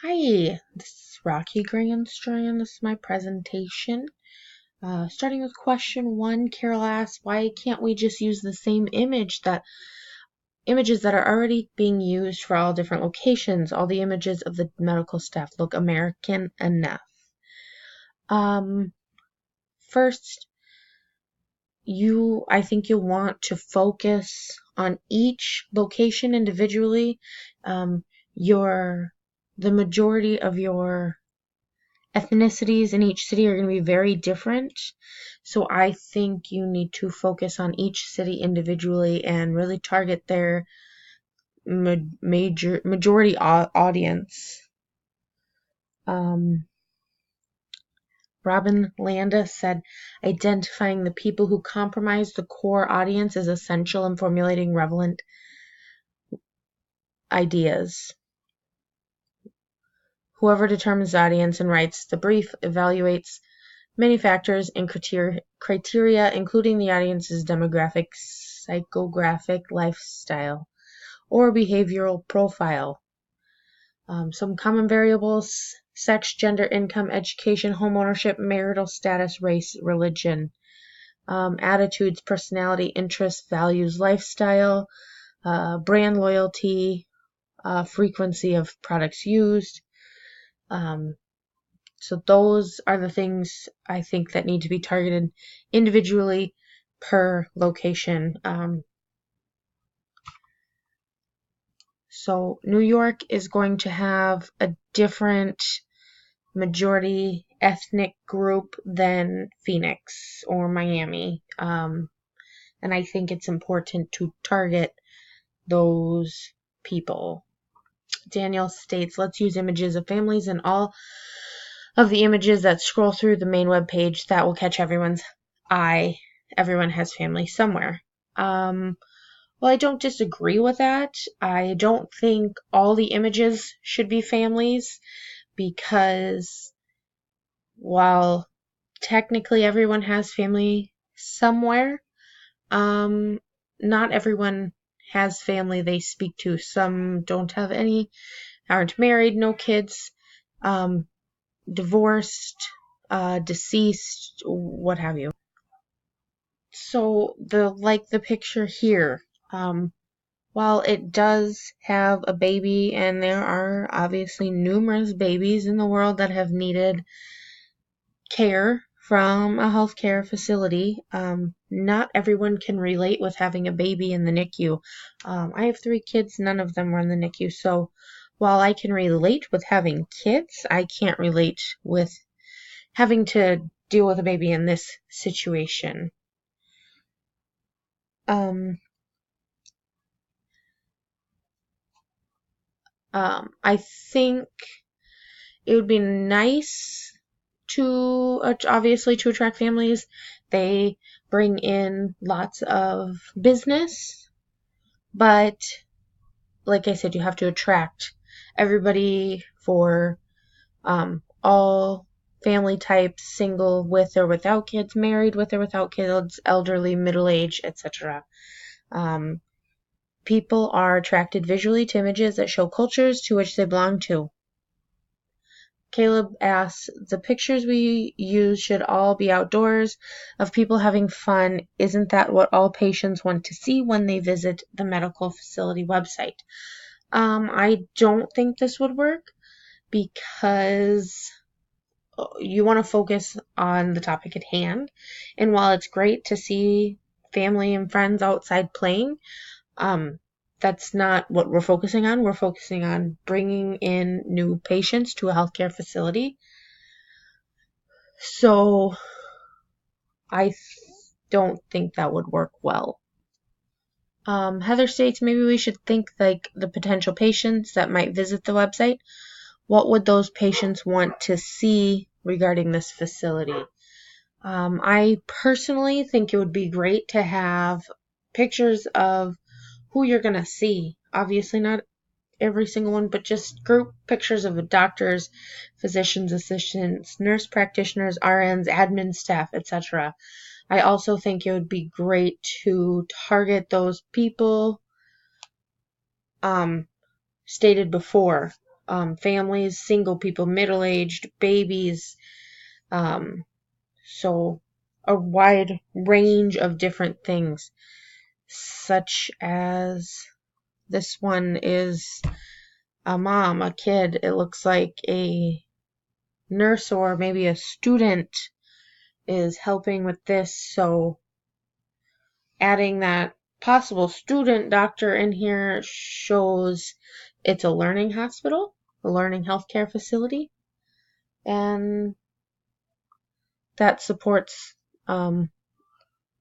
Hi, this is Rocky Grandstrand. This is my presentation. Starting with question 1, Carol asks, why can't we just use the same images that are already being used for all different locations? All the images of the medical staff look American enough. First, I think you'll want to focus on each location individually. The majority of your ethnicities in each city are going to be very different. So I think you need to focus on each city individually and really target their majority audience. Robin Landis said, identifying the people who compromise the core audience is essential in formulating relevant ideas. Whoever determines the audience and writes the brief evaluates many factors and criteria, including the audience's demographic, psychographic, lifestyle, or behavioral profile. Some common variables: sex, gender, income, education, home ownership, marital status, race, religion, attitudes, personality, interests, values, lifestyle, brand loyalty, frequency of products used. So those are the things I think that need to be targeted individually per location. So New York is going to have a different majority ethnic group than Phoenix or Miami. And I think it's important to target those people. Daniel states, let's use images of families and all of the images that scroll through the main web page. That will catch everyone's eye. Everyone has family somewhere. Well, I don't disagree with that. I don't think all the images should be families, because while technically everyone has family somewhere, not everyone has family they speak to. Some don't have any, aren't married, no kids, divorced, deceased, what have you. So the picture here, while it does have a baby, and there are obviously numerous babies in the world that have needed care from a healthcare facility, not everyone can relate with having a baby in the NICU. I have 3 kids, none of them were in the NICU, so while I can relate with having kids, I can't relate with having to deal with a baby in this situation. I think it would be nice to obviously to attract families. They bring in lots of business, but like I said, you have to attract everybody for all family types, single with or without kids, married with or without kids, elderly, middle-aged, etc. People are attracted visually to images that show cultures to which they belong to. Caleb asks, the pictures we use should all be outdoors of people having fun. Isn't that what all patients want to see when they visit the medical facility website? I don't think this would work, because you want to focus on the topic at hand. And while it's great to see family and friends outside playing, that's not what we're focusing on. We're focusing on bringing in new patients to a healthcare facility. So I don't think that would work well. Heather states, maybe we should think like the potential patients that might visit the website. What would those patients want to see regarding this facility? I personally think it would be great to have pictures of who you're going to see. Obviously not every single one, but just group pictures of doctors, physicians, assistants, nurse practitioners, RNs, admin staff, etc. I also think it would be great to target those people stated before. families, single people, middle-aged, babies, so a wide range of different things, such as this one is a mom, a kid. It looks like a nurse or maybe a student is helping with this. So adding that possible student doctor in here shows it's a learning hospital, a learning healthcare facility, and that supports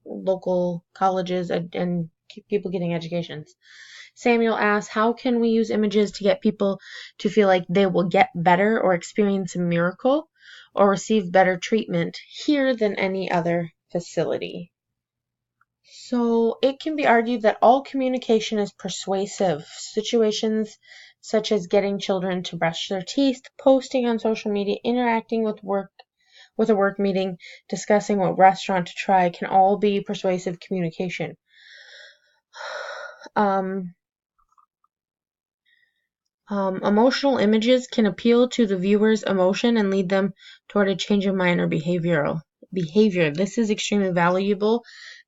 local colleges and people getting educations. Samuel asks, how can we use images to get people to feel like they will get better or experience a miracle or receive better treatment here than any other facility? So it can be argued that all communication is persuasive. Situations such as getting children to brush their teeth, posting on social media, interacting with a work meeting, discussing what restaurant to try can all be persuasive communication. Emotional images can appeal to the viewer's emotion and lead them toward a change of mind or behavior. This is extremely valuable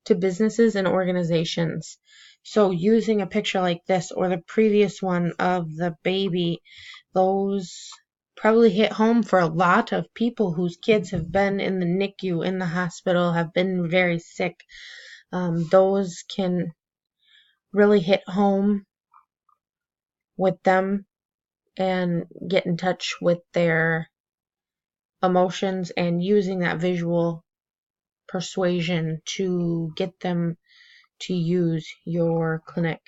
to businesses and organizations. So using a picture like this or the previous one of the baby, those probably hit home for a lot of people whose kids have been in the NICU, in the hospital, have been very sick. Those can really hit home with them and get in touch with their emotions, and using that visual persuasion to get them to use your clinic.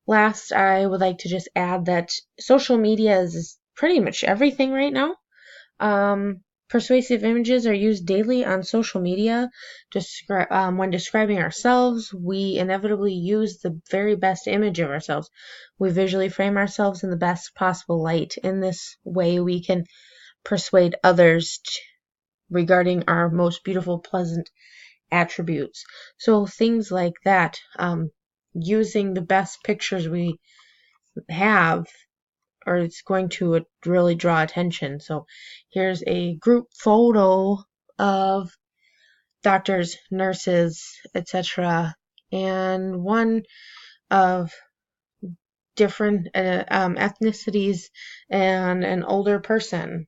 Last, I would like to just add that social media is pretty much everything right now. Persuasive images are used daily on social media. When describing ourselves, we inevitably use the very best image of ourselves. We visually frame ourselves in the best possible light. In this way, we can persuade others regarding our most beautiful, pleasant attributes. So things like that, using the best pictures we have, or it's going to really draw attention. So here's a group photo of doctors, nurses, etc., and one of different ethnicities and an older person.